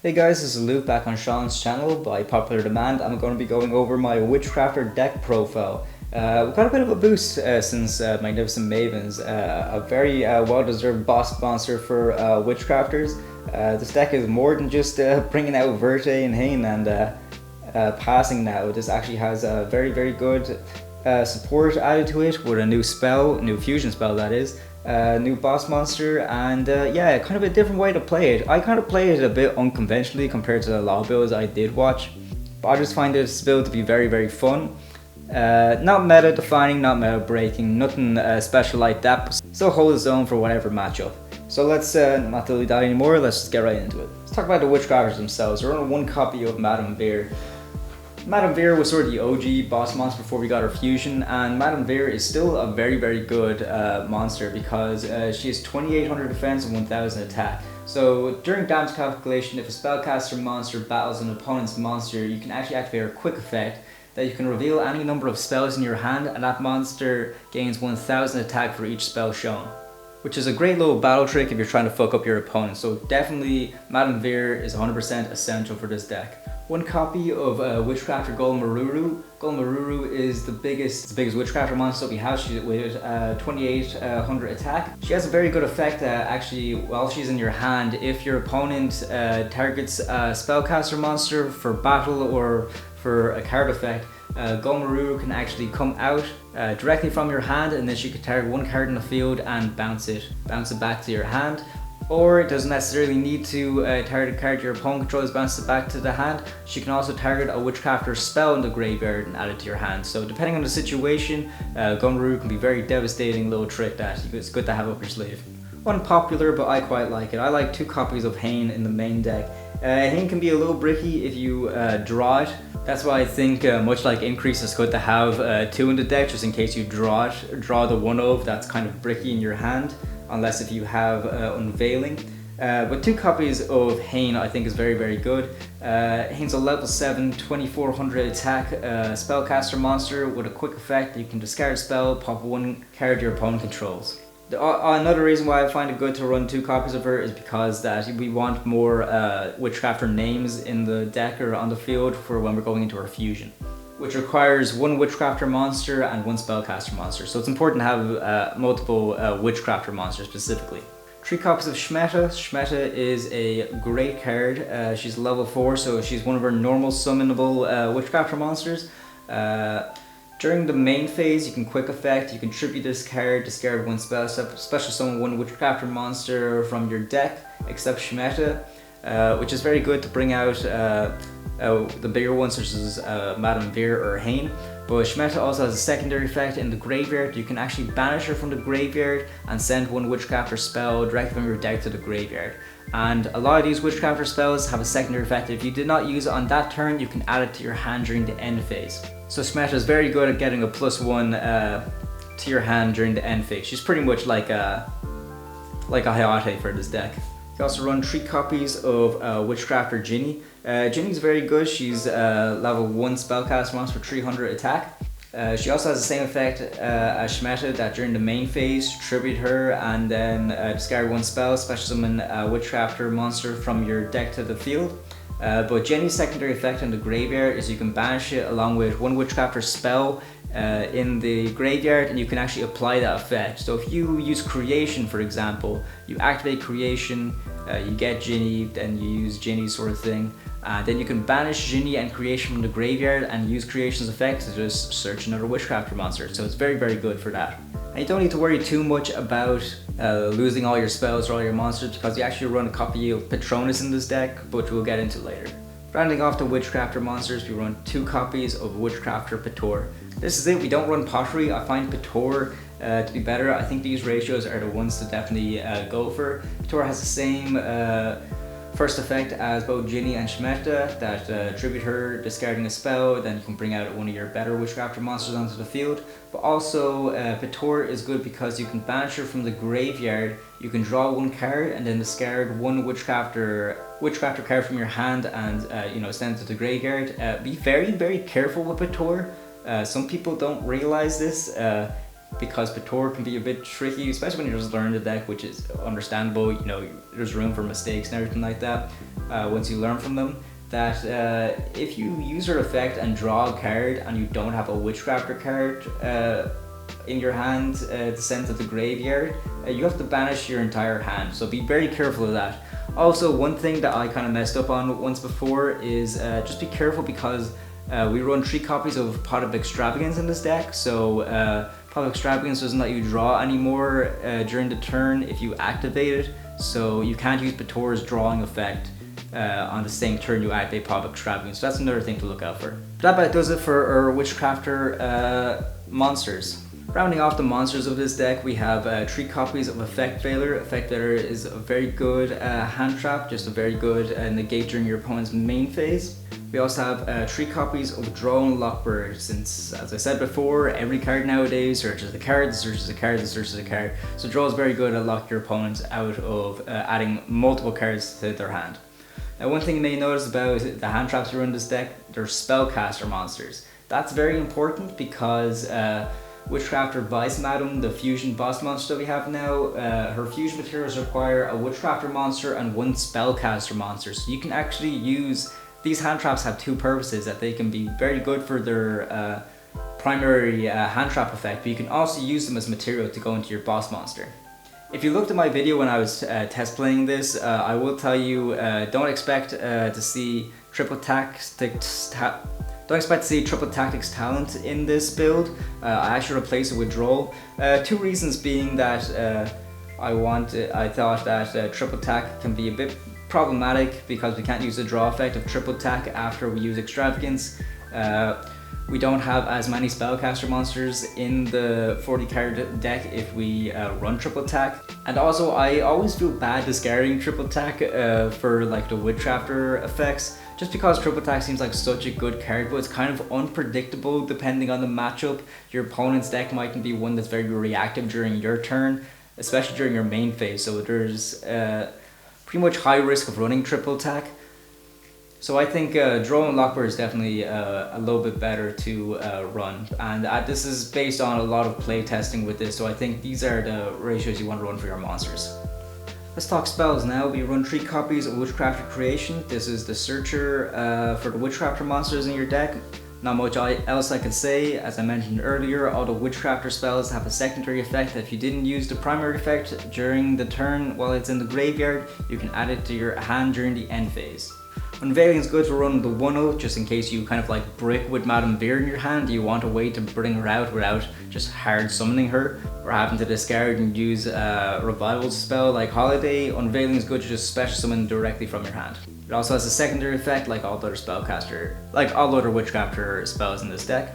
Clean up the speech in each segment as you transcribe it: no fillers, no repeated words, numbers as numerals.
Hey guys, this is Luke back on Sean's channel by popular demand. I'm going to be going over my Witchcrafter deck profile. We got a bit of a boost since Magnificent Mavens, a very well-deserved boss monster for Witchcrafters. This deck is more than just bringing out Verre and Haine and passing now. This actually has a very good support added to it with a new spell, new fusion spell that is. New boss monster, and yeah, kind of a different way to play it. I kind of play it a bit unconventionally compared to the law builds I did watch, but I just find this build to be very fun. Not meta defining, not meta breaking, nothing special like that, but still hold its own for whatever matchup. So let's not dilly dally anymore, let's just get right into it. Let's talk about the Witchcrafters themselves. We're on one copy of Madame Verre. Madame Verre was sort of the OG boss monster before we got her fusion, and Madame Verre is still a very good monster because she has 2800 defense and 1000 attack. So during damage calculation, if a spellcaster monster battles an opponent's monster, you can actually activate her quick effect that you can reveal any number of spells in your hand, and that monster gains 1000 attack for each spell shown, which is a great little battle trick if you're trying to fuck up your opponent. So definitely Madame Verre is 100% essential for this deck. One copy of Witchcrafter Golem Aruru. Golem Aruru is the biggest Witchcrafter monster we have. She's with 2800 attack. She has a very good effect actually while she's in your hand. If your opponent targets a spellcaster monster for battle or for a card effect, Golem Aruru can actually come out directly from your hand, and then she can target one card in the field and bounce it back to your hand. Or it doesn't necessarily need to target a card your opponent controls, bounce it back to the hand. She can also target a Witchcrafter spell in the graveyard and add it to your hand. So depending on the situation, Golem Aruru can be a very devastating little trick that it's good to have up your sleeve. Unpopular, but I quite like it. I like 2 copies of Haine in the main deck. Haine can be a little bricky if you draw it. That's why I think much like Increase, it's good to have 2 in the deck just in case you draw the one of that's kind of bricky in your hand, unless if you have Unveiling. But 2 copies of Haine I think is very good. Haine's a level 7, 2400 attack spellcaster monster with a quick effect. You can discard a spell, pop one card your opponent controls. Another reason why I find it good to run 2 copies of her is because that we want more Witchcrafter names in the deck or on the field for when we're going into our fusion, which requires 1 Witchcrafter monster and 1 spellcaster monster. So it's important to have multiple Witchcrafter monsters specifically. 3 copies of Schmietta. Schmietta is a great card. She's level 4, so she's one of our normal summonable Witchcrafter monsters. During the main phase, you can quick effect, you can tribute this card, discard 1 spell, special summon 1 Witchcrafter monster from your deck, except Schmietta, which is very good to bring out the bigger ones such as Madame Verre or Haine. But Schmietta also has a secondary effect in the graveyard. You can actually banish her from the graveyard and send 1 Witchcrafter spell directly from your deck to the graveyard. And a lot of these Witchcrafter spells have a secondary effect. If you did not use it on that turn, you can add it to your hand during the end phase. So Schmietta is very good at getting a +1 to your hand during the end phase. She's pretty much like a Hayate for this deck. You also run 3 copies of Witchcrafter Genni. Genni's very good. She's level 1 spellcast monster for 300 attack. She also has the same effect as Schmietta, that during the main phase, tribute her and then discard 1 spell, special summon a Witchcrafter monster from your deck to the field. But Genni's secondary effect in the graveyard is you can banish it along with 1 Witchcrafter spell in the graveyard, and you can actually apply that effect. So if you use Creation, for example, you activate Creation, you get Genni, then you use Genni sort of thing. Then you can banish Genni and Creation from the graveyard and use Creation's effect to just search another Witchcrafter monster. So it's very good for that. And you don't need to worry too much about losing all your spells or all your monsters, because you actually run a copy of Patronus in this deck, but we'll get into later. Rounding off the Witchcrafter monsters, we run 2 copies of Witchcrafter Pittore. This is it, we don't run Pottery. I find Pittore to be better. I think these ratios are the ones to definitely go for. Pittore has the same first effect as both Genni and Schmietta, that tribute her, discarding a spell, then you can bring out 1 of your better Witchcrafter monsters onto the field. But also Pittore is good because you can banish her from the graveyard, you can draw 1 card and then discard 1 Witchcrafter card from your hand and send it to the graveyard. Be very careful with Pittore. Some people don't realize this. because Pittore can be a bit tricky, especially when you're just learning the deck, which is understandable. You know, there's room for mistakes and everything like that once you learn from them. That if you use your effect and draw a card and you don't have a Witchcrafter card in your hand to send to the graveyard, you have to banish your entire hand, so be very careful of that. Also, one thing that I kind of messed up on once before is just be careful, because we run 3 copies of Pot of Extravagance in this deck, so Pot of Extravagance doesn't let you draw anymore during the turn if you activate it, so you can't use Pittore's drawing effect on the same turn you activate Pot of Extravagance, so that's another thing to look out for. That about does it for our Witchcrafter monsters. Rounding off the monsters of this deck, we have 3 copies of Effect Veiler. Effect Veiler is a very good hand trap, just a very good negate during your opponent's main phase. We also have 3 copies of Droll and Lockbird, since, as I said before, every card nowadays searches a card, searches a card, searches a card. So Droll is very good at locking your opponents out of adding multiple cards to their hand. Now, one thing you may notice about the hand traps you run in this deck, they're spellcaster monsters. That's very important because Witchcrafter Vice-Madame, the fusion boss monster that we have now, her fusion materials require a Witchcrafter monster and 1 spellcaster monster. So you can actually use, these hand traps have 2 purposes, that they can be very good for their primary hand trap effect, but you can also use them as material to go into your boss monster. If you looked at my video when I was test playing this, I will tell you, don't expect to see triple tactics talent in this build. I actually replaced it with Droll. 2 reasons being that I thought that triple tack can be a bit problematic because we can't use the draw effect of triple tack after we use Extravagance. We don't have as many spellcaster monsters in the 40 card deck if we run triple tack. And also, I always feel bad discarding triple tack for like the Witchcrafter effects, just because triple tack seems like such a good card, but it's kind of unpredictable depending on the matchup. Your opponent's deck might be one that's very reactive during your turn, especially during your main phase, so there's pretty much high risk of running triple tack. So I think Droll and Lockbird is definitely a little bit better to run, and this is based on a lot of play testing with this, so I think these are the ratios you want to run for your monsters. Let's talk spells now. We run 3 copies of Witchcrafter Creation. This is the searcher for the Witchcrafter monsters in your deck. Not much else I can say. As I mentioned earlier, all the Witchcrafter spells have a secondary effect. If you didn't use the primary effect during the turn while it's in the graveyard, you can add it to your hand during the end phase. Unveiling is good to run the 1/0, just in case you kind of like brick with Madame Verre in your hand. You want a way to bring her out without just hard summoning her or having to discard and use a revival spell like Holiday. Unveiling is good to just special summon directly from your hand. It also has a secondary effect like all other Witchcrafter spells in this deck.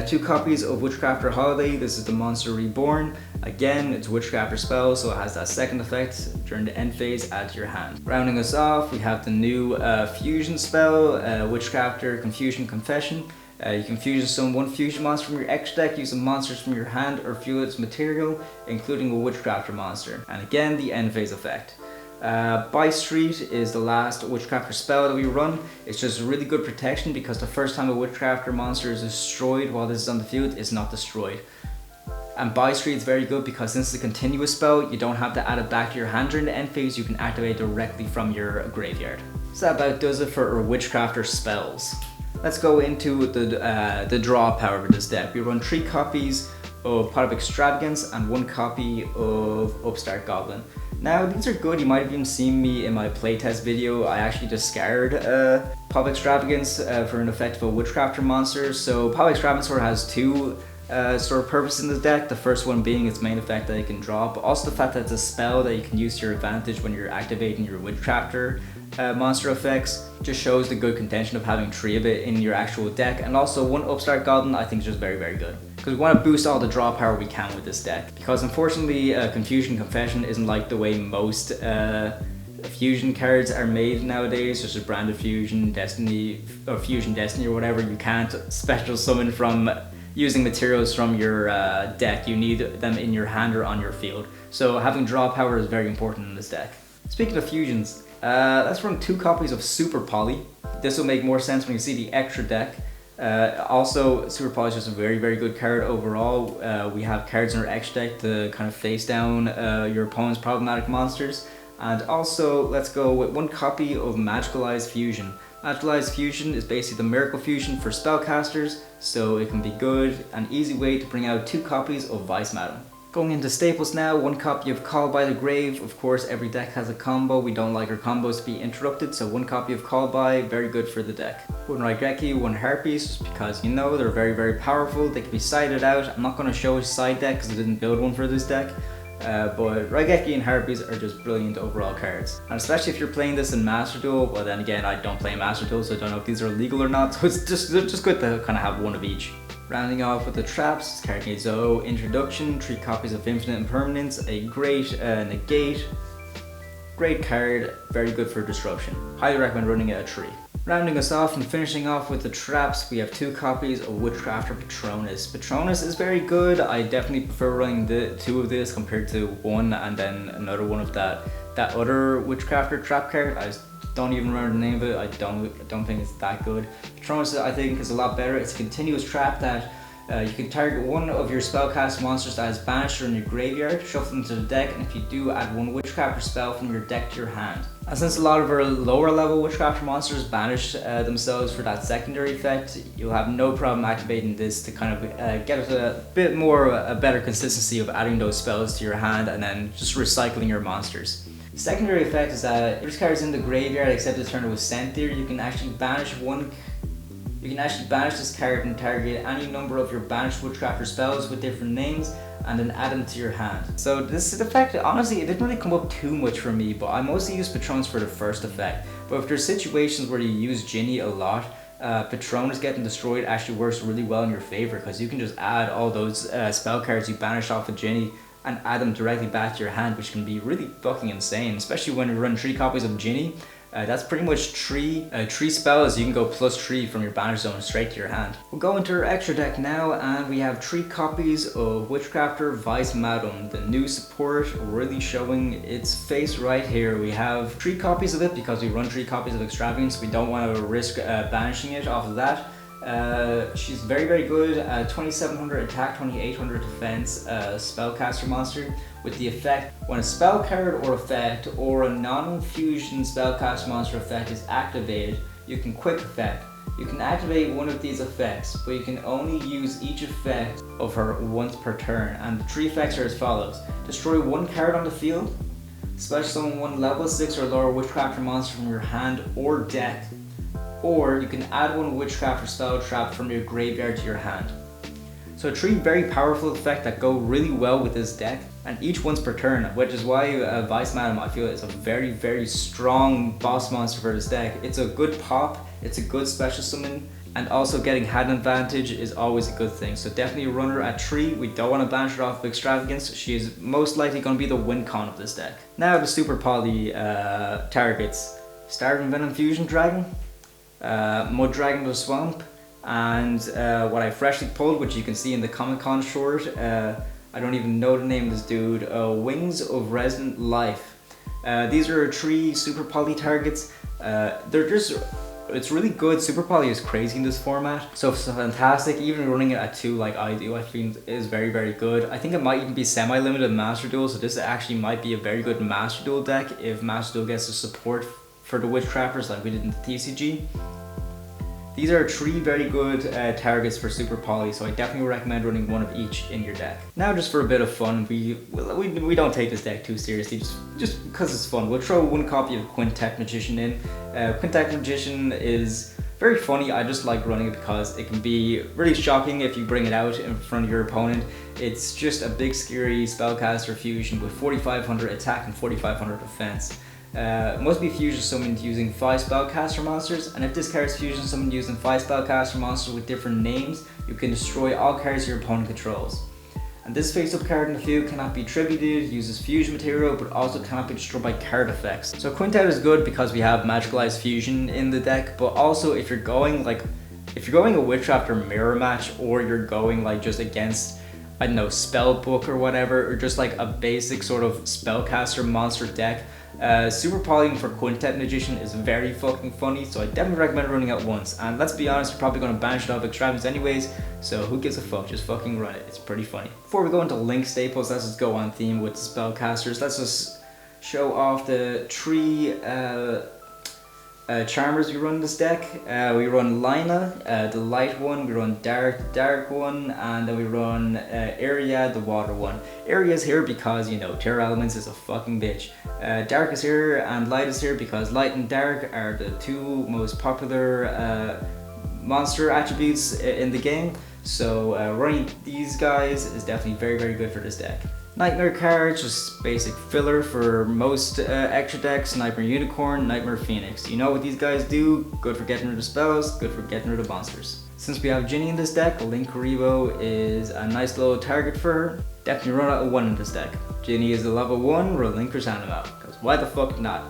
2 copies of Witchcrafter Holiday. This is the monster reborn. Again, it's a Witchcrafter spell, so it has that second effect during the end phase, add to your hand. Rounding us off, we have the new fusion spell, Witchcrafter Confusion Confession. You can fusion summon 1 fusion monster from your extra deck using monsters from your hand or fuel its material, including a Witchcrafter monster. And again, the end phase effect. Bystreet is the last Witchcrafter spell that we run. It's just really good protection because the first time a Witchcrafter monster is destroyed while this is on the field, it's not destroyed. And Bystreet is very good because since it's a continuous spell, you don't have to add it back to your hand during the end phase, you can activate directly from your graveyard. So that about does it for our Witchcrafter spells. Let's go into the draw power of this deck. We run 3 copies of Pot of Extravagance and 1 copy of Upstart Goblin. Now, these are good. You might have even seen me in my playtest video. I actually discard Pot of Extravagance for an effect of a Witchcrafter monster. So Pot of Extravagance sort of has 2 sort of purposes in the deck. The first one being its main effect that you can draw, but also the fact that it's a spell that you can use to your advantage when you're activating your Witchcrafter monster effects. Just shows the good contention of having 3 of it in your actual deck. And also 1 Upstart Goblin I think is just very, very good, because we want to boost all the draw power we can with this deck, because unfortunately Confusion Confession isn't like the way most fusion cards are made nowadays, such as Branded Fusion, Destiny, or Fusion Destiny or whatever. You can't special summon from using materials from your deck. You need them in your hand or on your field, so having draw power is very important in this deck. Speaking of fusions, let's run 2 copies of Super Poly. This will make more sense when you see the extra deck. Also, Super Poly is just a very, very good card overall. We have cards in our extra deck to kind of face down your opponent's problematic monsters. And also, let's go with 1 copy of Magicalized Fusion. Magicalized Fusion is basically the Miracle Fusion for spellcasters, so it can be good, an easy way to bring out 2 copies of Vice-Madame. Going into staples now, 1 copy of Call by the Grave. Of course, every deck has a combo. We don't like our combos to be interrupted, so 1 copy of Call by, very good for the deck. 1 Raigeki, 1 Harpies, just because you know they're very, very powerful. They can be sided out. I'm not going to show a side deck because I didn't build one for this deck. But Raigeki and Harpies are just brilliant overall cards. And especially if you're playing this in Master Duel, well then again, I don't play Master Duel, so I don't know if these are legal or not, so it's just good to kind of have 1 of each. Rounding off with the traps, card needs Introduction, 3 copies of Infinite Impermanence, a great negate. Great card, very good for disruption. Highly recommend running it at 3. Rounding us off and finishing off with the traps, we have 2 copies of Witchcrafter Patronus. Patronus is very good. I definitely prefer running the 2 of this compared to 1 and then another one of that other Witchcrafter trap card. I don't even remember the name of it. I don't think it's that good. Patronus I think is a lot better. It's a continuous trap that you can target 1 of your spellcast monsters that is banished or in your graveyard, shuffle them to the deck, and if you do, add 1 Witchcrafter spell from your deck to your hand. And since a lot of our lower level Witchcrafter monsters banish themselves for that secondary effect, you'll have no problem activating this to kind of get a bit more a better consistency of adding those spells to your hand and then just recycling your monsters. The secondary effect is that if this card is in the graveyard except the turn it was sent there, you can actually banish this card and target any number of your banished Witchcrafter spells with different names and then add them to your hand. So this effect, honestly, it didn't really come up too much for me, but I mostly use Patronus for the first effect. But if there's situations where you use Genni a lot, Patronus getting destroyed actually works really well in your favor because you can just add all those spell cards you banished off of Genni and add them directly back to your hand, which can be really fucking insane, especially when you run 3 copies of Genni. That's pretty much 3 spells. You can go +3 from your banish zone straight to your hand. We'll go into our extra deck now, and we have 3 copies of Witchcrafter Vice-Madame, the new support, really showing its face right here. We have 3 copies of it because we run 3 copies of Extravagance. We don't want to risk banishing it off of that. She's very, very good. 2700 attack, 2800 defense, spellcaster monster with the effect when a spell card or effect or a non-fusion spellcaster monster effect is activated, you can quick effect. You can activate 1 of these effects, but you can only use each effect of her once per turn, and the 3 effects are as follows. Destroy 1 card on the field, special summon 1 level 6 or lower Witchcrafter monster from your hand or deck, or you can add 1 Witchcrafter spell trap from your graveyard to your hand. So 3 very powerful effects that go really well with this deck, and each once per turn, which is why Vice-Madame I feel is a very, very strong boss monster for this deck. It's a good pop, it's a good special summon, and also getting hand advantage is always a good thing. So definitely run her at 3. We don't want to banish her off of Extravagance. She is most likely going to be the win con of this deck. Now the Super Poly targets. Starving Venom Fusion Dragon, Mudragon the Swamp, and what I freshly pulled, which you can see in the Comic Con short, I don't even know the name of this dude, Wings of Resonant Life. These are 3 Super Poly targets. It's really good. Super Poly is crazy in this format, so it's fantastic. Even running it at 2 like I do, I think is very, very good. I think it might even be semi-limited Master Duel, so this actually might be a very good Master Duel deck if Master Duel gets the support for the Witchcrafters like we did in the TCG. These are 3 very good targets for Super Poly, so I definitely recommend running 1 of each in your deck. Now just for a bit of fun, we don't take this deck too seriously, just because it's fun. We'll throw 1 copy of Quintet Magician in. Quintet Magician is very funny. I just like running it because it can be really shocking if you bring it out in front of your opponent. It's just a big scary spellcaster fusion with 4500 attack and 4500 defense. Must be fusion summoned using 5 spellcaster monsters, and if this card is fusion summoned using 5 spellcaster monsters with different names, you can destroy all cards your opponent controls. And this face-up card in the field cannot be tributed, uses fusion material, but also cannot be destroyed by card effects. So Quintet is good because we have Magicalized Fusion in the deck, but also if you're going a Witchcrafter mirror match, or you're going like just against, I don't know, Spellbook or whatever, or just like a basic sort of spellcaster monster deck, Super Polygon for Quintet Magician is very fucking funny, so I definitely recommend running it once. And let's be honest, you're probably going to banish it off Extravagance anyways, so who gives a fuck, just fucking run it, it's pretty funny. Before we go into link staples, let's just go on theme with the spellcasters. Let's just show off the 3 Charmers we run in this deck. We run Lina, the light one, we run Dharc, the dark one, and then we run Area, the water one. Area's here because, you know, Terror Elements is a fucking bitch. Dharc is here and Light is here because Light and Dharc are the 2 most popular monster attributes in the game. So running these guys is definitely very, very good for this deck. Knightmare cards, just basic filler for most extra decks. Knightmare Unicorn, Knightmare Phoenix. You know what these guys do? Good for getting rid of spells, good for getting rid of monsters. Since we have Genni in this deck, Link Karibo is a nice little target for her. Definitely run out of 1 in this deck. Genni is a level 1, Relinquish Animal, because why the fuck not?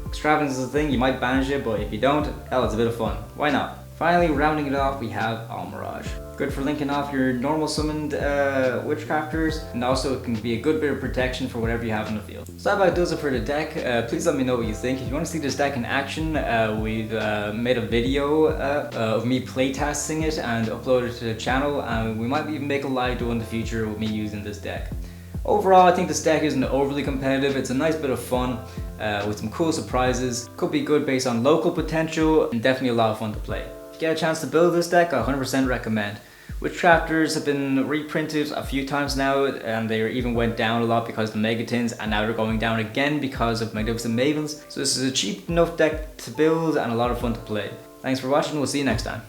Extravagance is a thing, you might banish it, but if you don't, hell, it's a bit of fun. Why not? Finally, rounding it off, we have Almirage. Good for linking off your normal summoned Witchcrafters, and also it can be a good bit of protection for whatever you have in the field. So that about does it for the deck. Please let me know what you think. If you want to see this deck in action, we've made a video of me playtesting it and uploaded it to the channel, and we might even make a live duel in the future with me using this deck. Overall, I think this deck isn't overly competitive. It's a nice bit of fun with some cool surprises. Could be good based on local potential, and definitely a lot of fun to play. If you get a chance to build this deck, I 100% recommend. Witchcrafters have been reprinted a few times now, and they even went down a lot because of the Megatins, and now they're going down again because of Magnificent Mavens. So this is a cheap enough deck to build and a lot of fun to play. Thanks for watching, we'll see you next time.